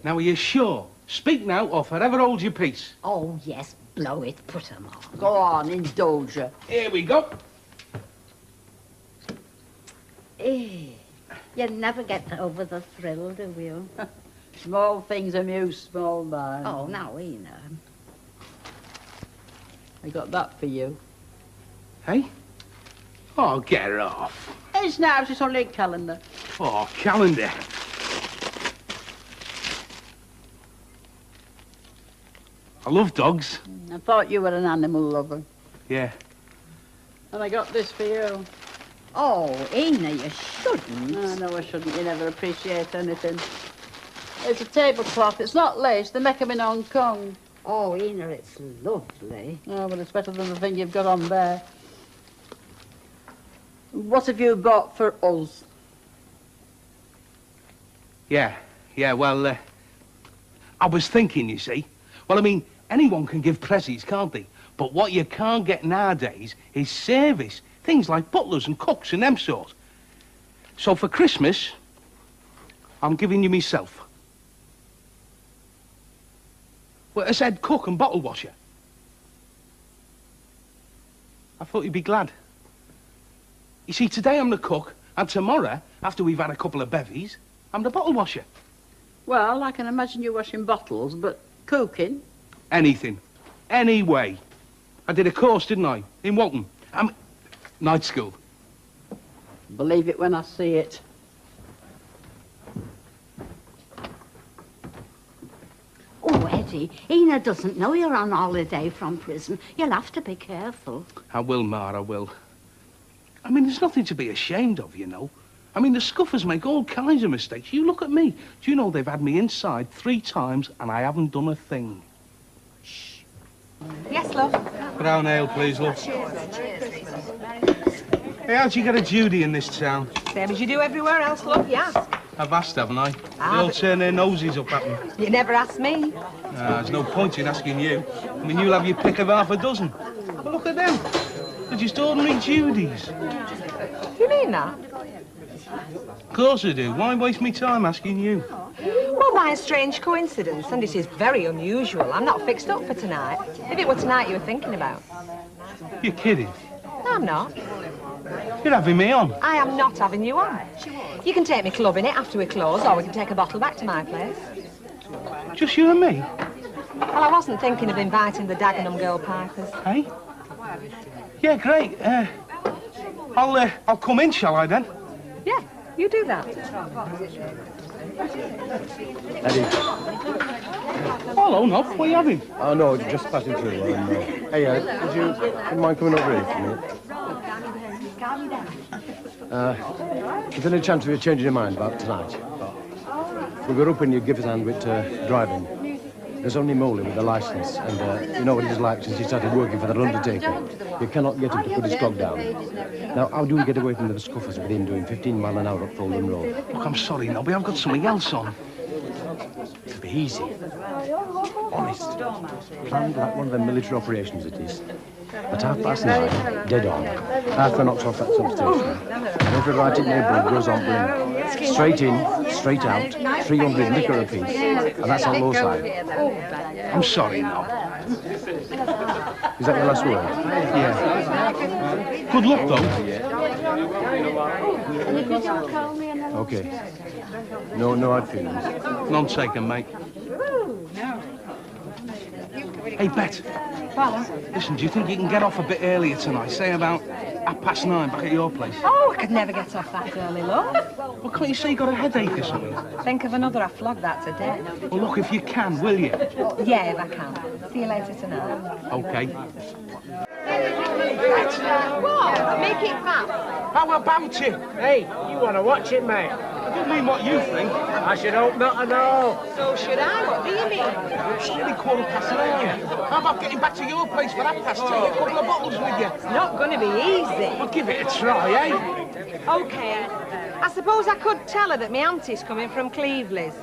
Now, are you sure? Speak now or forever hold your peace. Oh, yes, blow it. Put 'em on. Go on, indulge her. Here we go. You never get over the thrill, do you? Small things amuse small minds. Oh, now, Ena. I got that for you. Hey? Oh, get off. It's now, it's only a calendar. Oh, calendar. I love dogs. I thought you were an animal lover. Yeah. And I got this for you. Oh, Ena, you shouldn't. No, I shouldn't. You never appreciate anything. It's a tablecloth. It's not lace. They make 'em in Hong Kong. Oh, Ena, it's lovely. Oh, but it's better than the thing you've got on there. What have you bought for us? Yeah, well, I was thinking, you see. Well, I mean, anyone can give presents, can't they? But what you can't get nowadays is service. Things like butlers and cooks and them sort. So for Christmas, I'm giving you myself. Well, as head cook and bottle washer. I thought you'd be glad. You see, today I'm the cook, and tomorrow, after we've had a couple of bevies, I'm the bottle washer. Well, I can imagine you washing bottles, but cooking? Anything. Any way. I did a course, didn't I? In Walton. Night school. Believe it when I see it. Oh, Eddie, Ena doesn't know you're on holiday from prison. You'll have to be careful. I will, Ma, I will. I mean, there's nothing to be ashamed of, you know. I mean, the scuffers make all kinds of mistakes. You look at me. Do you know they've had me inside 3 times and I haven't done a thing? Shh. Yes, love? Brown ale, please, love. Hey, how'd you get a Judy in this town? Same as you do everywhere else, love, you ask. I've asked, haven't I? They all turn their noses up at me. You never asked me. There's no point in asking you. I mean, you'll have your pick of half a dozen. But look at them. They're just ordinary Judies. You mean that? Of course I do. Why waste me time asking you? Well, by a strange coincidence, and it is very unusual, I'm not fixed up for tonight. If it were tonight you were thinking about. You're kidding. No, I'm not. You're having me on. I am not having you on. You can take me clubbing it after we close, or we can take a bottle back to my place. Just you and me? Well, I wasn't thinking of inviting the Dagenham girl pipers. Hey? Yeah, great. I'll come in, shall I, then? Yeah, you do that. Eddie. Hello, Nob. What are you having? Oh, no, just passing through. Hey, would you mind coming over here for a minute? Is there any chance of you changing your mind about tonight? We were hoping you'd give us a hand with driving. There's only Moley with a licence, and you know what he's like since he started working for that undertaker. You cannot get him to put his clock down. Now, how do we get away from the scuffers with him doing 15 mile an hour up Fulham Road? Look, I'm sorry, Nobby. I've got something else on. It'll be easy. Honest. Planned like one of them military operations it is. At 9:30, dead on. Half an knocks off that substation. Every right in neighbourhood goes on blink. Straight in, straight out, 300 liquor apiece. And that's on low side. I'm sorry, Nob. Is that your last word? Yeah. Good luck, though. Okay. No hard feelings. None taken, mate. Hey, Bet. Listen, do you think you can get off a bit earlier tonight? Say about 9:30 back at your place? Oh, I could never get off that early, love. Well, can't you say you got a headache or something? Think of another, I flog that to death. Well, look, if you can, will you? Yeah, if I can. See you later tonight. OK. What? Make it fast. How about it? Hey, you want to watch it, mate? I don't mean what you think. I should hope not at all. So should I. What do you mean? It's only 9:15. How about getting back to your place for 10:30? A couple of bottles with you. It's not going to be easy. Well, give it a try, eh? OK. I suppose I could tell her that my auntie's coming from Cleveley's.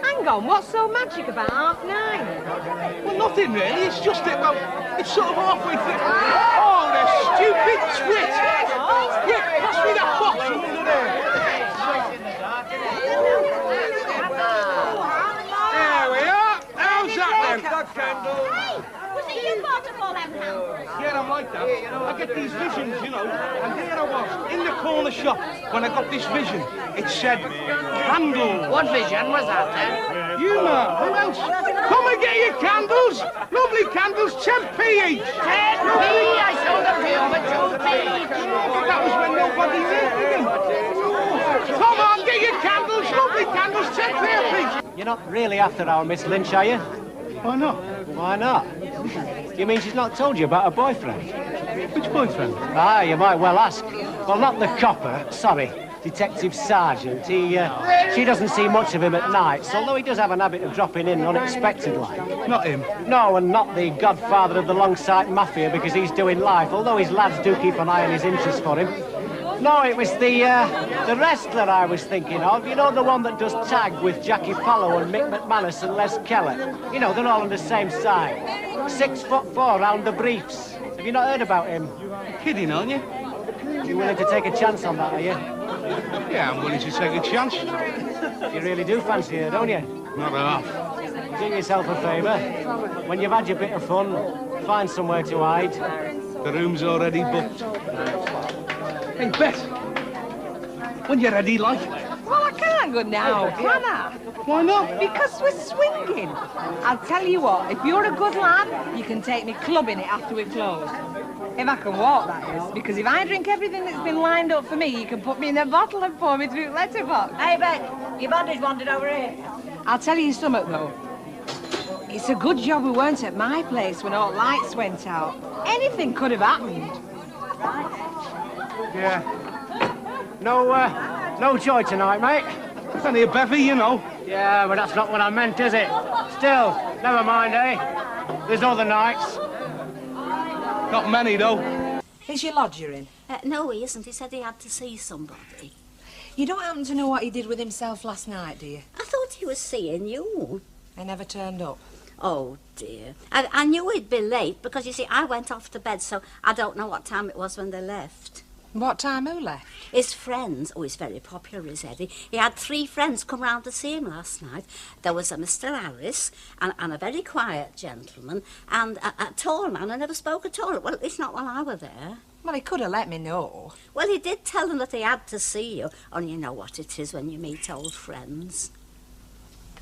Hang on, what's so magic about 9:30? Well, nothing really. It's just that, well, it's sort of halfway through. Oh, the stupid twit! Yeah, pass me that box from under there. I get these visions, you know, and here I was, in the corner shop, when I got this vision. It said, candles. What vision was that, then? You, man, who else? Come and get your candles. Lovely candles, 10p each. 10p, I sold them to you for 2p. That was when nobody lived. Come on, get your candles, lovely candles, 10p a piece. You're not really after our Miss Lynch, are you? Why not? Why not? You mean she's not told you about her boyfriend? Which boyfriend? Ah, you might well ask. Well, not the copper, sorry. Detective Sergeant. She doesn't see much of him at nights, although he does have an habit of dropping in unexpected like. Not him. No, and not the godfather of the Longsight Mafia because he's doing life, although his lads do keep an eye on his interests for him. No, it was the wrestler I was thinking of. You know, the one that does tag with Jackie Pallow and Mick McManus and Les Keller. You know, they're all on the same side. 6'4" round the briefs. Have you not heard about him? You're kidding, aren't you? You willing to take a chance on that, are you? Yeah, I'm willing to take a chance. You really do fancy her, don't you? Not half. Do yourself a favour. When you've had your bit of fun, find somewhere to hide. The room's already booked. Hey, Beth, when you're ready, like? Well, I can't go now, can I? Why not? Because we're swinging. I'll tell you what, if you're a good lad, you can take me clubbing it after we've closed. If I can walk, that is. Because if I drink everything that's been lined up for me, you can put me in a bottle and pour me through letterbox. Hey, Beth, your body's wandered over here. I'll tell you something, though. It's a good job we weren't at my place when all lights went out. Anything could have happened. Yeah. No joy tonight, mate. Plenty of bevy, you know. Yeah, but that's not what I meant, is it? Still, never mind, eh? There's other nights. Not many, though. Is your lodger in? No, he isn't. He said he had to see somebody. You don't happen to know what he did with himself last night, do you? I thought he was seeing you. He never turned up. Oh, dear. I knew he'd be late because, you see, I went off to bed, so I don't know what time it was when they left. What time who left? His friends, oh, he's very popular, is Eddie. He had 3 friends come round to see him last night. There was a Mr. Harris, and a very quiet gentleman, and a tall man who never spoke at all. Well, it's not while I were there. Well, he could have let me know. Well, he did tell them that he had to see you, and you know what it is when you meet old friends.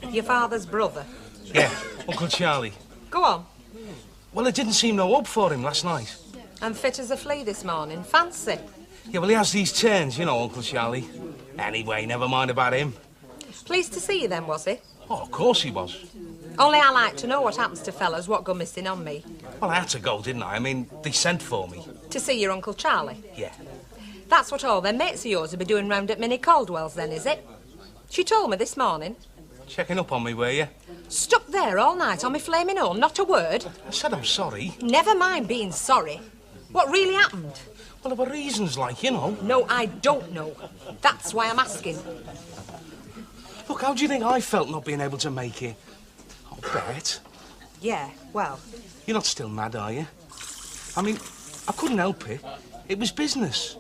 Your father's brother. Yeah, Uncle Charlie. Go on. Well, it didn't seem no hope for him last night. And fit as a flea this morning. Fancy. Yeah, well, he has these turns, you know, Uncle Charlie. Anyway, never mind about him. Pleased to see you then, was he? Oh, of course he was. Only I like to know what happens to fellas what go missing on me. Well, I had to go, didn't I? I mean, they sent for me. To see your Uncle Charlie? Yeah. That's what all them mates of yours will be doing round at Minnie Caldwell's then, is it? She told me this morning. Checking up on me, were you? Stuck there all night on me flaming own, not a word. I said I'm sorry. Never mind being sorry. What really happened? Well, there were reasons, like, you know. No, I don't know. That's why I'm asking. Look, how do you think I felt not being able to make it? Oh, Bet. Yeah, well. You're not still mad, are you? I mean, I couldn't help it. It was business.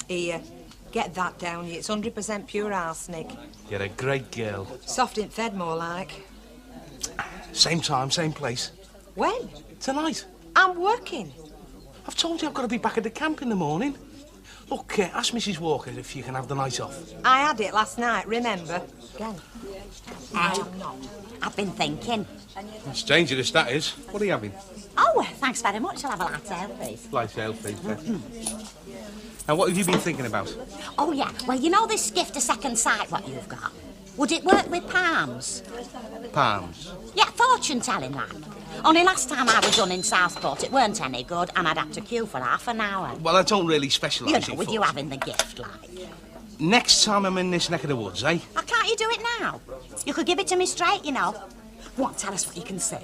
Here, get that down you. It's 100% pure arsenic. You're a great girl. Soft in fed, more like. Same time, same place. When? Tonight. I'm working. I've told you I've got to be back at the camp in the morning. Look, ask Mrs. Walker if you can have the night off. I had it last night, remember? Again. I am not. I've been thinking. It's dangerous, that is. What are you having? Oh, thanks very much. I'll have a light ale, please. Light ale, please, Beth. Now, what have you been thinking about? Oh, yeah. Well, you know this gift of second sight what you've got? Would it work with palms? Palms? Yeah, fortune-telling, like. Only last time I was done in Southport, it weren't any good, and I'd have to queue for half an hour. Well, I don't really specialise in You know, with you having the gift, like. Next time I'm in this neck of the woods, eh? Oh, can't you do it now? You could give it to me straight, you know. Go on, tell us what you can see.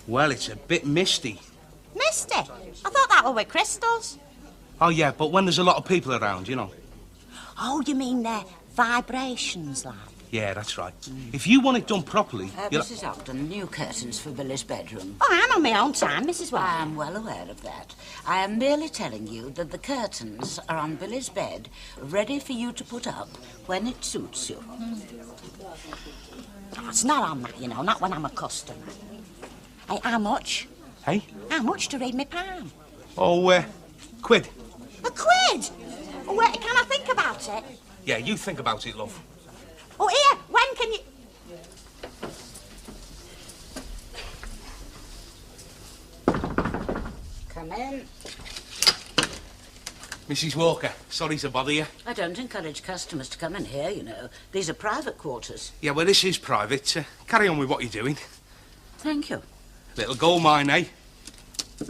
Well, it's a bit misty. Misty? I thought that were with crystals. Oh, yeah, but when there's a lot of people around, you know. Oh, you mean they're vibrations, like? Yeah, that's right. If you want it done properly... Mrs. Ogden, new curtains for Billy's bedroom. Oh, I'm on my own time, Mrs. Walker. I am well aware of that. I am merely telling you that the curtains are on Billy's bed, ready for you to put up when it suits you. Oh, it's not on that, you know, not when I'm a customer. Hey, how much? Hey? How much to read me palm? Oh, quid. A quid? Oh, wait, can I think about it? Yeah, you think about it, love. Oh, here, when can you... Come in. Mrs. Walker, sorry to bother you. I don't encourage customers to come in here, you know. These are private quarters. Yeah, well, this is private. Carry on with what you're doing. Thank you. Little gold mine, eh?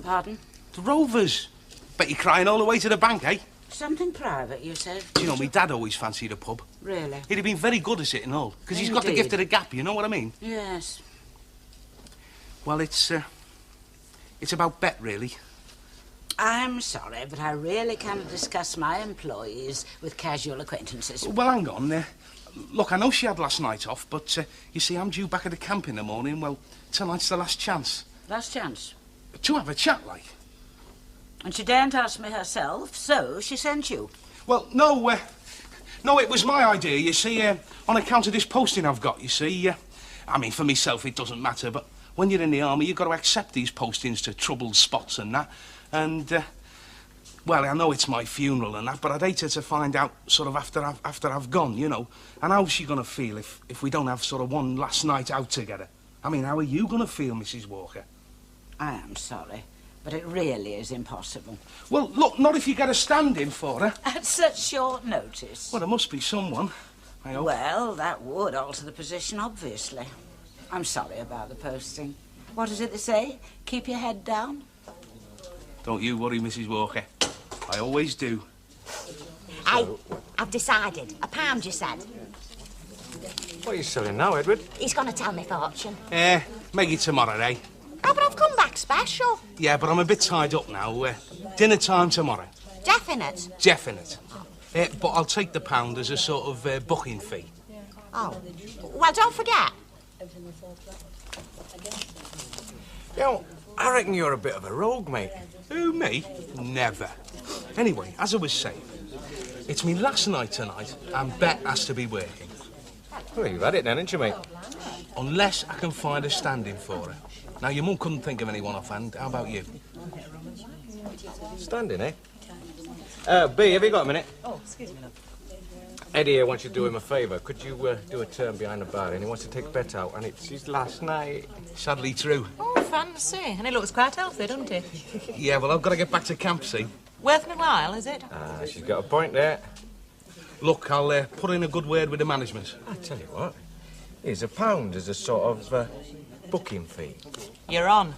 Pardon? The Rovers. Bet you're crying all the way to the bank, eh? Something private, you said? Do you know, my dad always fancied a pub. Really? He'd have been very good at it and all, because he's got the gift of the gap, you know what I mean? Yes. Well, it's about Bet, really. I'm sorry, but I really cannot discuss my employees with casual acquaintances. Well, hang on. Look, I know she had last night off, but you see, I'm due back at the camp in the morning. Well, tonight's the last chance. Last chance? To have a chat, like. And she daren't ask me herself, so she sent you. Well, no, it was my idea, you see, on account of this posting I've got, you see. I mean, for myself, it doesn't matter, but when you're in the army, you've got to accept these postings to troubled spots and that. And, well, I know it's my funeral and that, but I'd hate her to find out sort of after I've gone, you know. And how's she going to feel if we don't have sort of one last night out together? I mean, how are you going to feel, Mrs. Walker? I am sorry, but it really is impossible. Well, look, not if you get a stand-in for her. At such short notice. Well, there must be someone, I hope. Well, that would alter the position, obviously. I'm sorry about the posting. What is it they say? Keep your head down? Don't you worry, Mrs. Walker. I always do. Hey, I've decided. A pound, you said. What are you selling now, Edward? He's going to tell me fortune. Make it tomorrow, eh? Oh, but I've come back special. Yeah, but I'm a bit tied up now. Dinner time tomorrow. Definite. Definite. But I'll take the pound as a sort of booking fee. Oh. Well, don't forget. You know, I reckon you're a bit of a rogue, mate. Who, me? Never. Anyway, as I was saying, it's me last night tonight, and Bet has to be working. Well, you've had it then, haven't you, mate? Unless I can find a stand-in for her. Now, your mum couldn't think of anyone offhand. How about you? Standing, eh? B, have you got a minute? Oh, excuse me, love. Eddie here wants you to do him a favour. Could you do a turn behind the bar? And he wants to take Bet out, and it's his last night. Sadly true. Oh, fancy. And he looks quite healthy, doesn't he? Yeah, well, I've got to get back to camp, see? Worth my while, is it? Ah, she's got a point there. Look, I'll put in a good word with the management. I tell you what, here's a pound as a sort of booking fee. You're on.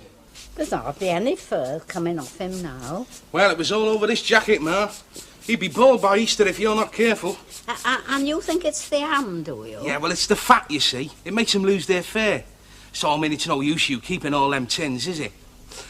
There's hardly any fur coming off him now. Well, it was all over this jacket, Ma. He'd be bald by Easter if you're not careful. And you think it's the ham, do you? Yeah, well, it's the fat, you see. It makes them lose their fare. So, I mean, it's no use you keeping all them tins, is it?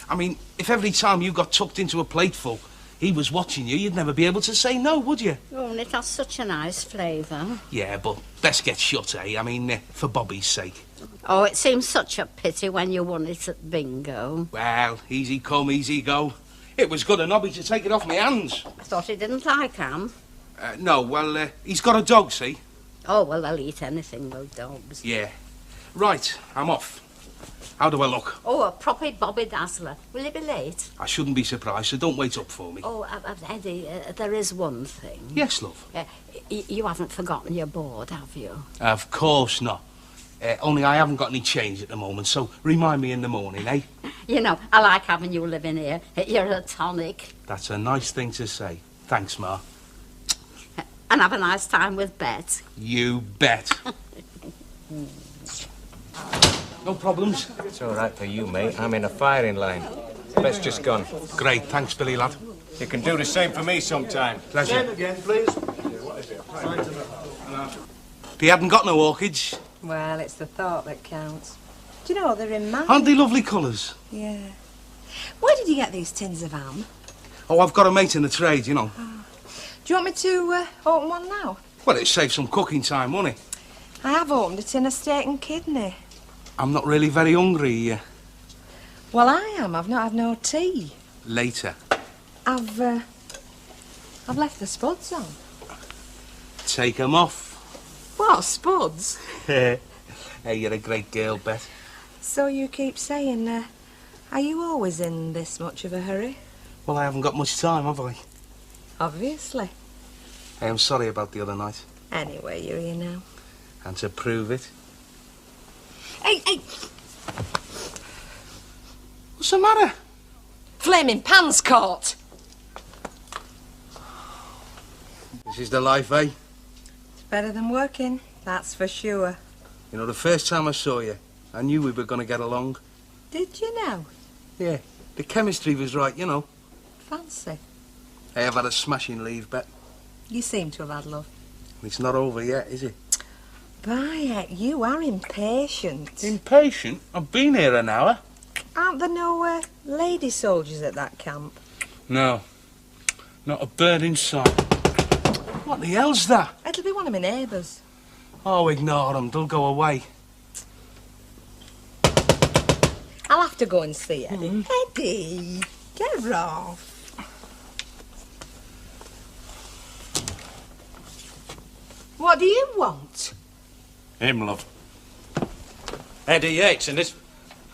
I mean, if every time you got tucked into a plateful, he was watching you, you'd never be able to say no, would you? Oh, and it has such a nice flavour. Yeah, but best get shut, eh? I mean, for Bobby's sake. Oh, it seems such a pity when you won it at bingo. Well, easy come, easy go. It was good a nobby to take it off my hands. I thought he didn't like ham. No, well, he's got a dog, see? Oh, well, they'll eat anything, those dogs. Yeah. Right, I'm off. How do I look? Oh, a proper Bobby Dazzler. Will you be late? I shouldn't be surprised, so don't wait up for me. Oh, Eddie, there is one thing. Yes, love. You haven't forgotten your board, have you? Of course not. Only I haven't got any change at the moment, so remind me in the morning, eh? You know, I like having you living here. You're a tonic. That's a nice thing to say. Thanks, Ma. And have a nice time with Bet. You bet. No problems. It's all right for you, mate. I'm in a firing line. Bet's just gone. Great, thanks, Billy, lad. You can do the same for me sometime. Pleasure. Same again, please. They hadn't got no orchids. Well, it's the thought that counts. Do you know, they're in mine. Aren't they lovely colours? Yeah. Where did you get these tins of ham? Oh, I've got a mate in the trade, you know. Do you want me to open one now? Well, it saves some cooking time, won't it? I have opened a tin of steak and kidney. I'm not really very hungry. Well, I am. I've not had no tea. Later. I've left the spuds on. Take 'em off. What, spuds? Hey, you're a great girl, Bet. So you keep saying, Are you always in this much of a hurry? Well, I haven't got much time, have I? Obviously. Hey, I'm sorry about the other night. Anyway, you're here now. And to prove it... Hey, hey! What's the matter? Flaming pans caught! This is the life, eh? It's better than working, that's for sure. You know, the first time I saw you, I knew we were going to get along. Did you know? Yeah, the chemistry was right, you know. Fancy. Hey, I've had a smashing leave, Bet. You seem to have had love. It's not over yet, is it? Bayek, you are impatient. Impatient? I've been here an hour. Aren't there no lady soldiers at that camp? No. Not a bird in sight. What the hell's that? It'll be one of my neighbours. Oh, ignore them. They'll go away. I'll have to go and see Eddie. Eddie, get off. What do you want? Him, love. Eddie Yeats, in this.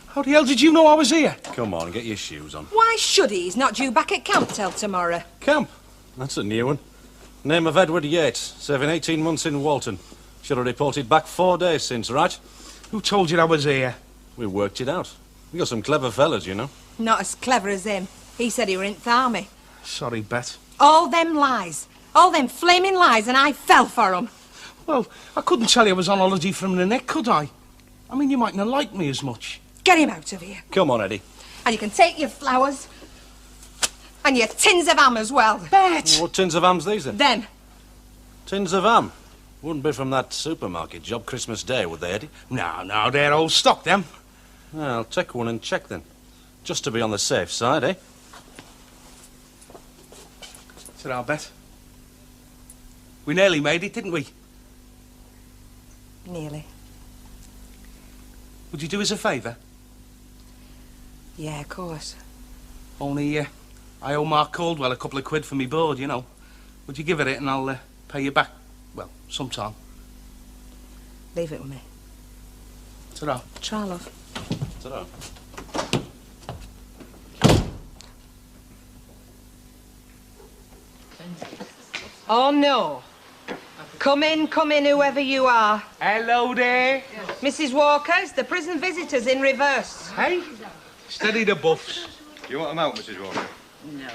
How the hell did you know I was here? Come on, get your shoes on. Why should he? He's not due back at camp till tomorrow. Camp? That's a new one. Name of Edward Yeats, serving 18 months in Walton. Should have reported back 4 days since, right? Who told you I was here? We worked it out. We got some clever fellas, you know. Not as clever as him. He said he were in th' army. Sorry, Bet. All them lies. All them flaming lies, and I fell for 'em. Well, I couldn't tell you I was on holiday from the neck, could I? I mean, you mightn't have liked me as much. Get him out of here. Come on, Eddie. And you can take your flowers. And your tins of ham as well. Bet! What tins of ham's these, then? Them. Tins of ham? Wouldn't be from that supermarket job Christmas Day, would they, Eddie? No, they're old stock, them. Well, I'll take one and check, then. Just to be on the safe side, eh? So I'll bet. We nearly made it, didn't we? Nearly. Would you do us a favour? Yeah, of course. Only, I owe Mark Caldwell a couple of quid for me board, you know. Would you give it and I'll pay you back, well, sometime. Leave it with me. Ta-ra. Try, love. Ta-ra. Oh, no. Come in, whoever you are. Hello there. Mrs. Walker, it's the prison visitors in reverse. Hey, steady the buffs. You want them out, Mrs. Walker? No.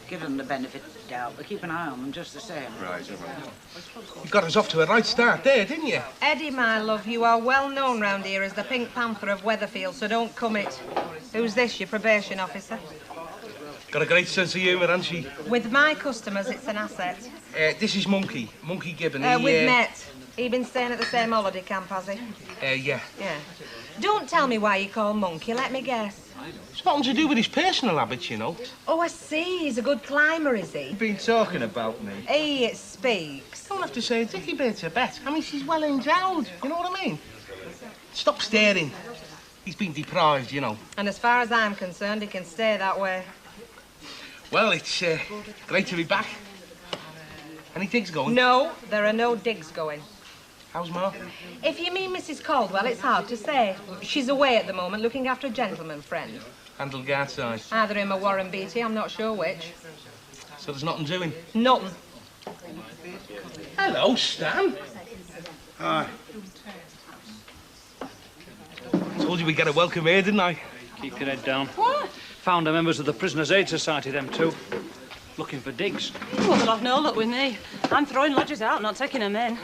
Give them the benefit of the doubt, but keep an eye on them just the same. Right, all right. You got us off to a right start there, didn't you? Eddie, my love, you are well known round here as the Pink Panther of Weatherfield, so don't come it. Who's this, your probation officer? Got a great sense of humour, hasn't she? With my customers, it's an asset. This is Monkey Gibbon. We've met. He been staying at the same holiday camp, has he? Yeah. Yeah. Don't tell me why you call Monkey, let me guess. It's nothing to do with his personal habits, you know. Oh, I see. He's a good climber, is he? You've been talking about me. Hey, it speaks. Don't have to say a dicky bit to Bet. I mean, she's well endowed, you know what I mean? Stop staring. He's been deprived, you know. And as far as I'm concerned, he can stay that way. Well, it's great to be back. Any digs going? No, there are no digs going. How's Ma? If you mean Mrs. Caldwell, it's hard to say. She's away at the moment looking after a gentleman friend. Handle guard size. Either him or Warren Beatty, I'm not sure which. So there's nothing doing? Nothing. Hello, Stan. Hi. Told you we'd get a welcome here, didn't I? Keep your head down. What? Found the members of the Prisoners' Aid Society, them two. Looking for digs. Well, they'll have no luck with me. I'm throwing lodgers out, not taking them in.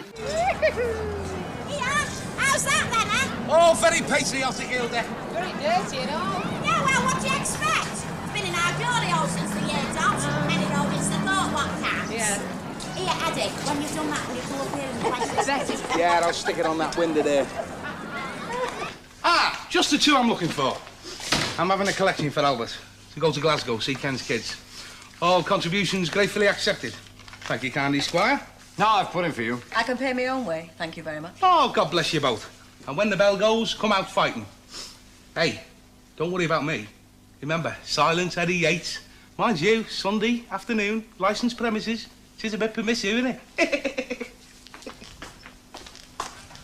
How's that then, eh? Oh, very patriotic, Hilda. Very dirty and all. Yeah, well, what do you expect? It's been in our glory hole since the year dot. Headed over to the thought what counts. Yeah. Here, Eddie, when you've done that, will you go up here and place this? Yeah, I'll stick it on that window there. Ah, just the two I'm looking for. I'm having a collection for Albert to go to Glasgow, see Ken's kids. All contributions gratefully accepted. Thank you kindly, Squire. No, I've put in for you. I can pay my own way, thank you very much. Oh, God bless you both. And when the bell goes, come out fighting. Hey, don't worry about me. Remember, silence, Eddie Yeats. Mind you, Sunday afternoon, licensed premises. She's a bit permissive, isn't it?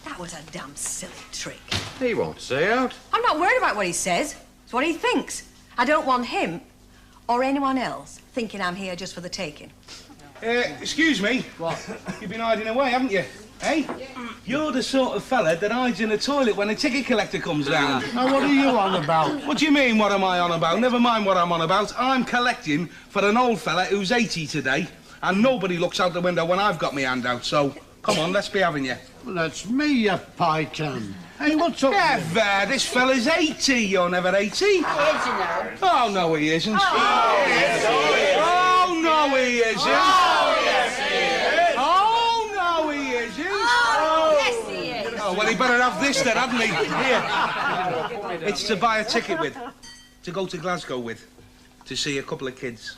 That was a damn silly trick. He won't say out. I'm not worried about what he says. It's what he thinks. I don't want him or anyone else thinking I'm here just for the taking. Excuse me. What? You've been hiding away, haven't you? Hey? You're the sort of fella that hides in the toilet when a ticket collector comes round. Now, what are you on about? What do you mean, what am I on about? Never mind what I'm on about. I'm collecting for an old fella who's 80 today, and nobody looks out the window when I've got my hand out, so come on, let's be having you. Well, that's me, you python. Hey, what's up? Never! This fella's 80. You're never 80. He is, you know. Oh, no, he isn't. Oh, yes, he is. Oh, no, he isn't. Oh, yes, he is. Oh, no, he isn't. Oh, yes, he is. Oh, well, he better have this then, hadn't he? Here. It's to buy a ticket with. To go to Glasgow with. To see a couple of kids.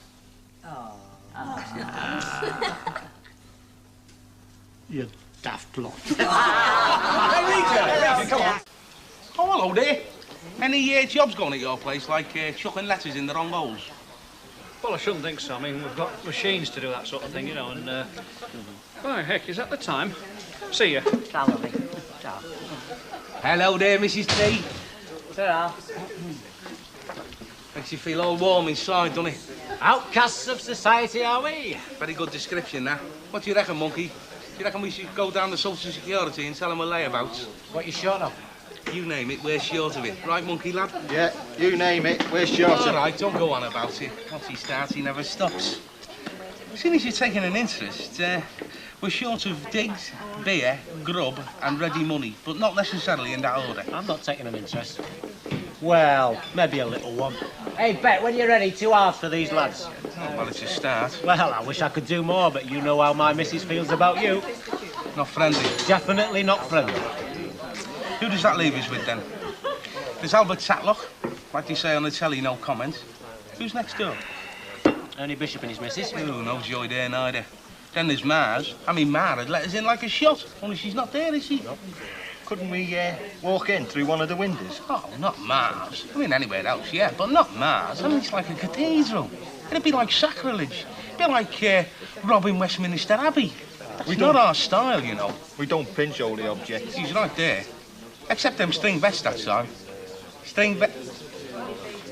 You daft lot. Hey, Rita, come on. Oh, hello there. Any jobs going at your place, like chucking letters in the wrong holes? Well, I shouldn't think so. I mean, we've got machines to do that sort of thing, you know, and... Oh, heck, is that the time? See ya. Hello there, Mrs. T. Ta-ra. Makes you feel all warm inside, doesn't it? Outcasts of society, are we? Very good description, that. What do you reckon, Monkey? Do you reckon we should go down to Social Security and tell them we're layabouts? What you short of? You name it, we're short of it. Right, Monkey lad? Yeah, you name it, we're short All of right, don't go on about it. Once he starts, he never stops. As soon as you're taking an interest, we're short of digs, beer, grub and ready money, but not necessarily in that order. I'm not taking an interest. Well, maybe a little one. Hey, Bet, when you're ready, 2 hours for these lads. Oh, well, it's a start. Well, I wish I could do more, but you know how my missus feels about you. Not friendly. Definitely not friendly. Who does that leave us with, then? There's Albert Tatlock. Like they say on the telly, no comment. Who's next door? Ernie Bishop and his missus. Oh, no joy there neither. Then there's Mars. I mean, Ma'd let us in like a shot. Only she's not there, is she? No. Couldn't we walk in through one of the windows? Oh, not Mars. I mean, anywhere else, yeah, but not Mars. I mean, it's like a cathedral. It'd be like sacrilege. It'd be like robbing Westminster Abbey. It's not our style, you know. We don't pinch all the objects. He's right there. Except them string vests that time. String vest...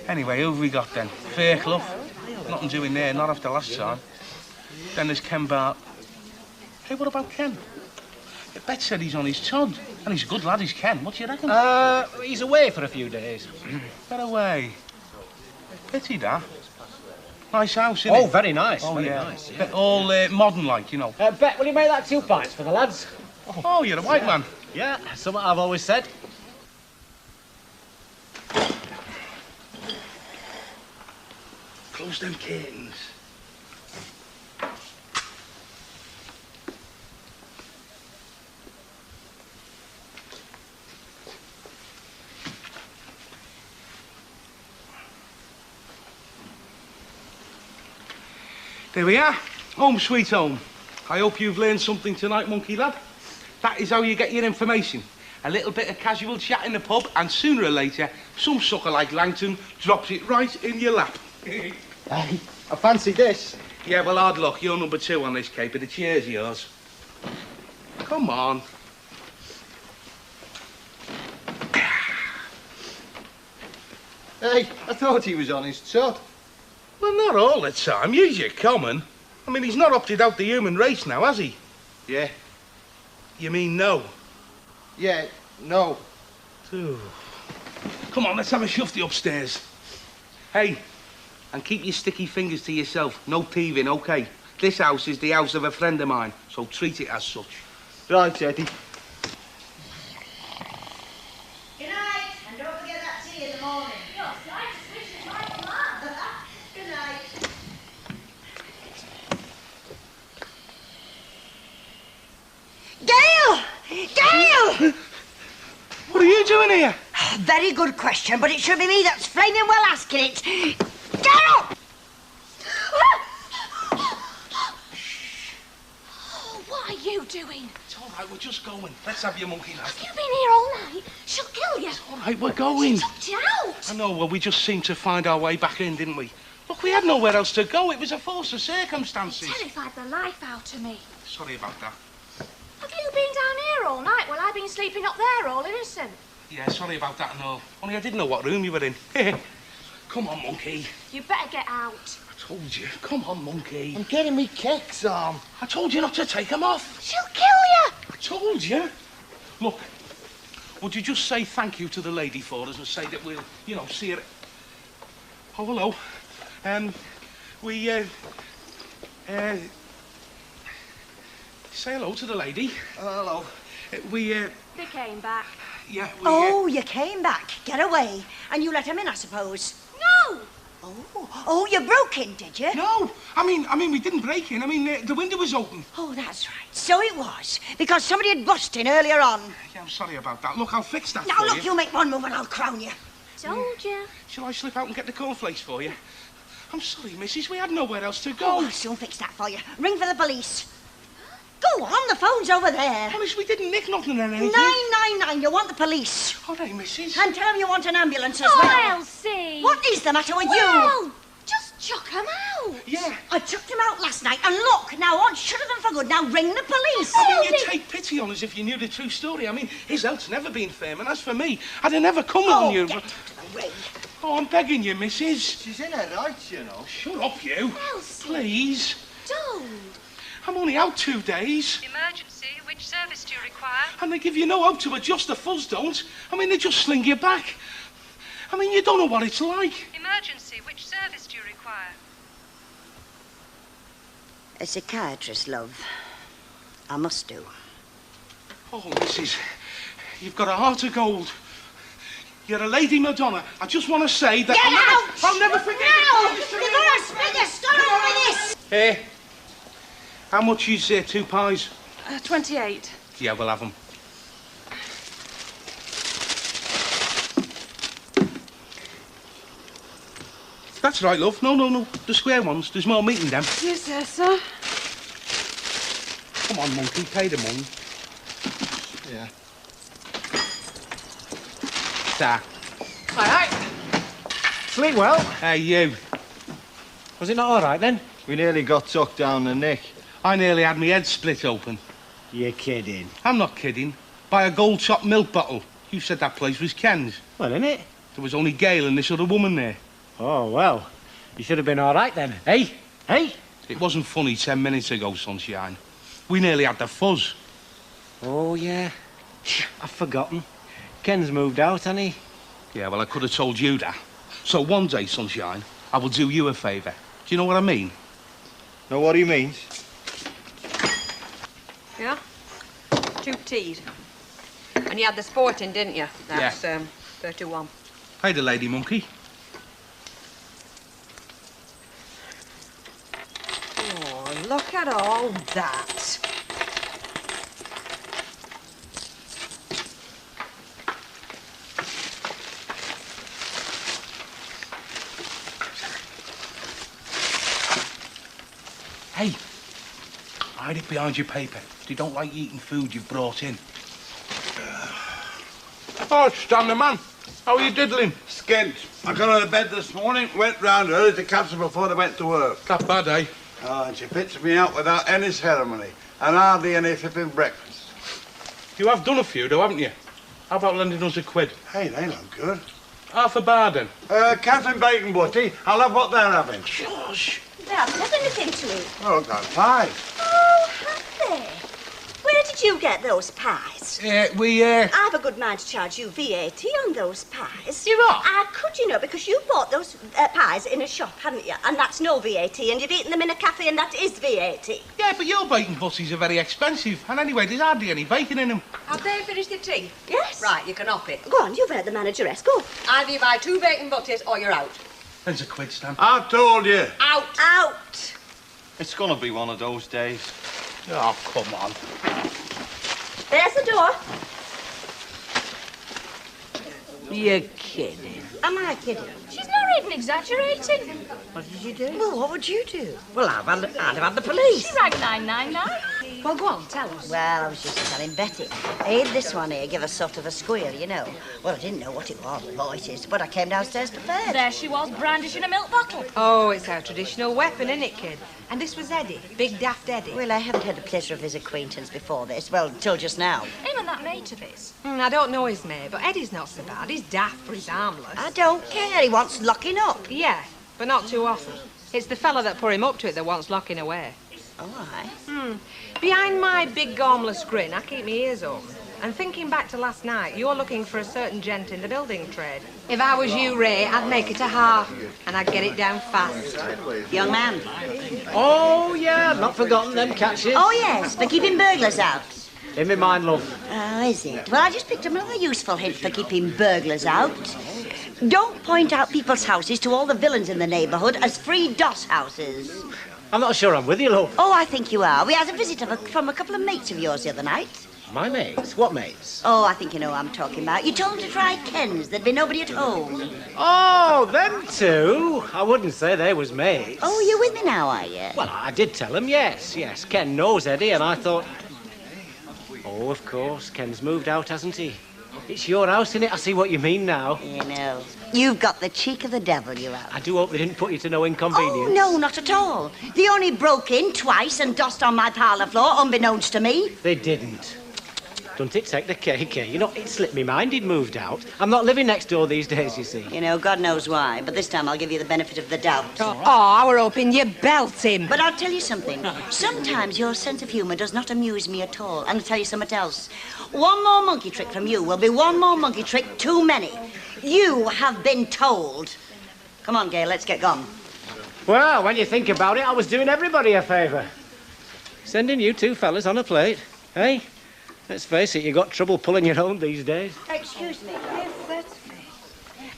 Anyway, who have we got then? Fairclough. Nothing doing there, not after last time. Then there's Ken Bart. Hey, what about Ken? Bet said he's on his Todd. And he's a good lad, he's Ken. What do you reckon? He's away for a few days. Get away. Pity that. Nice house, isn't it? Oh, very nice. Oh, very yeah. nice. Yeah. All modern-like, you know. Bet, will you make that 2 pints for the lads? Oh, you're a white man. Yeah, something I've always said. Close them curtains. There we are. Home sweet home. I hope you've learned something tonight, monkey lad. That is how you get your information. A little bit of casual chat in the pub, and sooner or later, some sucker like Langton drops it right in your lap. Hey, I fancy this. Yeah, well, hard luck. You're number 2 on this caper. The chair's yours. Come on. Hey, I thought he was on his Todd. Well, not all the time. Use your common. I mean, he's not opted out the human race now, has he? Yeah. You mean no? Yeah, no. Ooh. Come on, let's have a shufty upstairs. Hey, and keep your sticky fingers to yourself. No thieving, OK? This house is the house of a friend of mine, so treat it as such. Right, Eddie. Good night, and don't forget that tea in the morning. Yes, I just wish it might plan. Good night. Gail! Gail! What are you doing here? Very good question, but it should be me that's flaming well asking it. Get up! Oh, what are you doing? It's all right, we're just going. Let's have your monkey lad. Have you been here all night? She'll kill you. It's all right, we're going. She took you out. I know, well, we just seemed to find our way back in, didn't we? Look, we had nowhere else to go. It was a force of circumstances. Terrified the life out of me. Sorry about that. Have you been down here all night while I've been sleeping up there all innocent? Yeah, sorry about that and all. Only I didn't know what room you were in. Come on, monkey. You better get out. I told you. Come on, monkey. I'm getting me kicks on. I told you not to take them off. She'll kill you. I told you. Look, would you just say thank you to the lady for us and say that we'll, you know, see her... Oh, hello. Say hello to the lady. Hello. They came back. Yeah, Oh, you came back. Get away. And you let him in, I suppose. No! Oh, you broke in, did you? No, I mean, we didn't break in. I mean, the window was open. Oh, that's right. So it was. Because somebody had bust in earlier on. Yeah, I'm sorry about that. Look, I'll fix that Now, for look, you make one move and I'll crown you. Told you. Shall I slip out and get the cornflakes for you? I'm sorry, missus. We had nowhere else to go. Oh, I'll soon fix that for you. Ring for the police. Go on, the phone's over there. Honest, we didn't nick nothing or anything. 999, you want the police. All right, missus. And tell them you want an ambulance as Oh, well. Elsie. What is the matter with Well, just chuck him out. Yeah. I chucked him out last night, and look, now on, shut them for good. Now ring the police. I mean, you'd take pity on us if you knew the true story. I mean, his health's never been firm, and as for me, I'd have never come on you. Get out of the way. Oh, I'm begging you, missus. She's in her rights, you know. Shut up, you. Elsie. Please. Don't. I'm only out 2 days. Emergency, which service do you require? And they give you no hope to adjust the fuzz, don't? I mean, they just sling you back. I mean, you don't know what it's like. Emergency, which service do you require? A psychiatrist, love. I must do. Oh, missus, you've got a heart of gold. You're a lady Madonna. I just want to say that... Get out! I'll never forget No! it. You're going to split the stone with this! Hey, how much is 2 pies? 28. Yeah, we'll have them. That's right, love. No. The square ones. There's more meat in them. Yes, sir. Come on, monkey. Pay the money. Yeah. There. Aye. Sleep well. Hey, you. Was it not all right then? We nearly got tucked down the neck. I nearly had my head split open. You're kidding. I'm not kidding. By a gold top milk bottle. You said that place was Ken's. Well, innit? There was only Gail and this other woman there. Oh, well. You should have been all right then. Hey? Hey? It wasn't funny 10 minutes ago, sunshine. We nearly had the fuzz. Oh, yeah. I've forgotten. Ken's moved out, hasn't he? Yeah, well, I could have told you that. So one day, sunshine, I will do you a favour. Do you know what I mean? Know what he means? Yeah? 2 teas. And you had the sporting, didn't you? That's, 31. Hey, the lady monkey. Oh, look at all that. Hey, hide it behind your paper. They don't like eating food you've brought in. Oh, Stanley, man. How are you diddling? Skint. I got out of bed this morning, went round early to catch her before they went to work. That bad, eh? Oh, and she pitched me out without any ceremony and hardly any flipping breakfast. You have done a few, though, haven't you? How about lending us £1? Hey, they look good. Half a bar, then. Catherine Bacon Butty, I'll have what they're having. Shush. They haven't had anything to eat. Oh, I've got 5. Oh, have they? Where did you get those pies? I've a good mind to charge you VAT on those pies. You what? I could, you know, because you bought those pies in a shop, haven't you? And that's no VAT, and you've eaten them in a cafe, and that is VAT. Yeah, but your bacon butties are very expensive. And anyway, there's hardly any bacon in them. Have they finished your tea? Yes. Right, you can off it. Go on, you've heard the manageress. Go. Either you buy 2 bacon butties or you're out. There's £1, Stan. I've told you. Out. Out. It's gonna be one of those days. Oh, come on. There's the door. You're kidding. Am I kidding? She's not even exaggerating. What did you do? Well, what would you do? Well, I'd have had the police. She rang 999. Well, go on, tell us. Well, I was just telling Betty. I heard this one here give a sort of a squeal, you know. Well, I didn't know what it was, voices, but I came downstairs prepared. There she was, brandishing a milk bottle. Oh, it's our traditional weapon, isn't it, kid? And this was Eddie, Big Daft Eddie. Well, I haven't had the pleasure of his acquaintance before this. Well, till just now. Him and that that mate of his? I don't know his mate, but Eddie's not so bad. He's daft, but he's harmless. I don't care. He wants locking up. Yeah, but not too often. It's the fella that put him up to it that wants locking away. Oh, aye. Behind my big gormless grin, I keep my ears open. And thinking back to last night, you're looking for a certain gent in the building trade. If I was you, Ray, I'd make it a half, and I'd get it down fast. Young man. Oh, yeah, not forgotten them catches. Oh, yes, for keeping burglars out. In my mind, love. Oh, is it? Well, I just picked up another useful hint for keeping burglars out. Don't point out people's houses to all the villains in the neighbourhood as free doss houses. I'm not sure I'm with you, love. Oh, I think you are. We had a visit from a couple of mates of yours the other night. My mates? What mates? Oh, I think you know what I'm talking about. You told them to try Ken's. There'd be nobody at home. Oh, them two? I wouldn't say they was mates. Oh, you're with me now, are you? Well, I did tell them, yes. Ken knows Eddie, and I thought... Oh, of course, Ken's moved out, hasn't he? It's your house, innit? I see what you mean now. You know, you've got the cheek of the devil, you have. I do hope they didn't put you to no inconvenience. Oh, no, not at all. They only broke in twice and dossed on my parlour floor, unbeknownst to me. They didn't. Don't it take the cake, eh? You know, it slipped me mind he'd moved out. I'm not living next door these days, you see. You know, God knows why, but this time I'll give you the benefit of the doubt. Oh, I were hoping you belt him. But I'll tell you something. Sometimes your sense of humour does not amuse me at all. And I'll tell you something else. One more monkey trick from you will be one more monkey trick too many. You have been told. Come on, Gail, let's get gone. Well, when you think about it, I was doing everybody a favour. Sending you two fellas on a plate, eh? Let's face it, you got trouble pulling your own these days. Excuse me. Yes, that's me.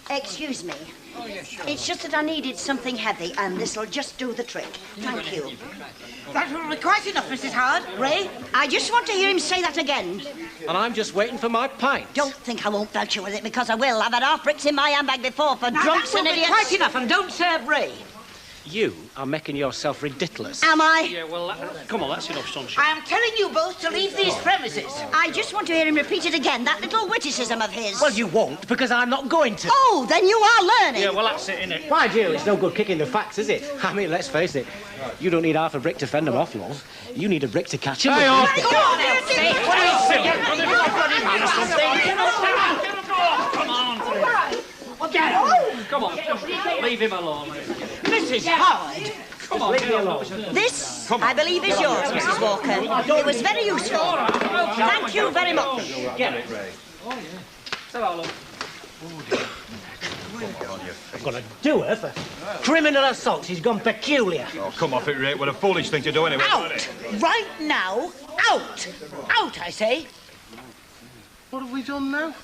Excuse me. Oh, yes, sure. It's just that I needed something heavy, and this'll just do the trick. Thank you. That will be quite enough, Mrs. Howard. Ray, I just want to hear him say that again. And I'm just waiting for my pint. Don't think I won't belch you with it, because I will. I've had half bricks in my handbag before for now, drunks and idiots. Quite enough, and don't serve Ray. You are making yourself ridiculous. Am I? Yeah, well, come on, that's enough, sonship. I am telling you both to leave these premises. I just want to hear him repeat it again, that little witticism of his. Well, you won't, because I'm not going to. Oh, then you are learning. Yeah, well, that's it, innit? Why, dear, it's no good kicking the facts, is it? I mean, let's face it. You don't need half a brick to fend them off, love. You need a brick to catch them. Hey, Go on, Elsie. What are you silly? Come on. Get on. Come on, just leave him alone. Mrs. Howard. Come on, leave me alone. This, I believe, is yours, Mrs. Walker. It was very useful. Thank you very much. Get it, Ray. So long. I've got a doer for criminal assault. He's gone peculiar. Oh, come off it, Ray. What a foolish thing to do anyway. Out. Right now. Out. Out, I say. What have we done now?